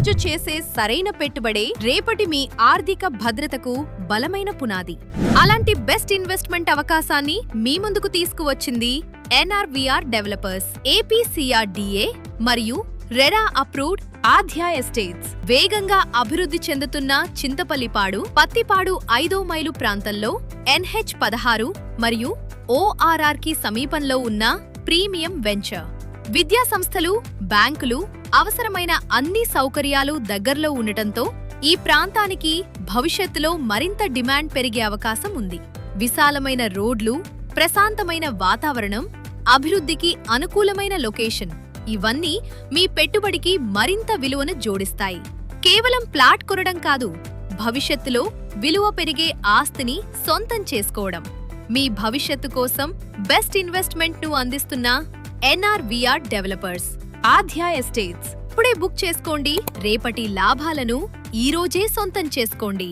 రోజు చేసే సరైన పెట్టుబడే రేపటి మీ ఆర్థిక భద్రతకు బలమైన పునాది. అలాంటి బెస్ట్ ఇన్వెస్ట్మెంట్ అవకాశాన్ని మీ ముందుకు తీసుకువచ్చింది ఎన్ఆర్వీఆర్ డెవలపర్స్, ఏపీసీఆర్డీఏ మరియు రెరా అప్రూవ్డ్ ఆధ్యా ఎస్టేట్స్. వేగంగా అభివృద్ధి చెందుతున్న చింతపల్లిపాడు, పత్తిపాడు 5వ మైలు ప్రాంతంలో NH-16 మరియు ORR కి సమీపంలో ఉన్న ప్రీమియం వెంచర్. విద్యా సంస్థలు, బ్యాంకులు, అవసరమైన అన్ని సౌకర్యాలు దగ్గరలో ఉండటంతో ఈ ప్రాంతానికి భవిష్యత్తులో మరింత డిమాండ్ పెరిగే అవకాశం ఉంది. విశాలమైన రోడ్లు, ప్రశాంతమైన వాతావరణం, అభివృద్ధికి అనుకూలమైన లొకేషన్ ఇవన్నీ మీ పెట్టుబడికి మరింత విలువను జోడిస్తాయి. కేవలం ప్లాట్ కొనడం కాదు, భవిష్యత్తులో విలువ పెరిగే ఆస్తిని సొంతం చేసుకోవడం. మీ భవిష్యత్తు కోసం బెస్ట్ ఇన్వెస్ట్మెంట్ ను అందిస్తున్న ఎన్ఆర్వీఆర్ డెవలపర్స్, ఆధ్యా ఎస్టేట్స్. ఇప్పుడే బుక్ చేసుకోండి. రేపటి లాభాలను ఈ రోజే సొంతం చేసుకోండి.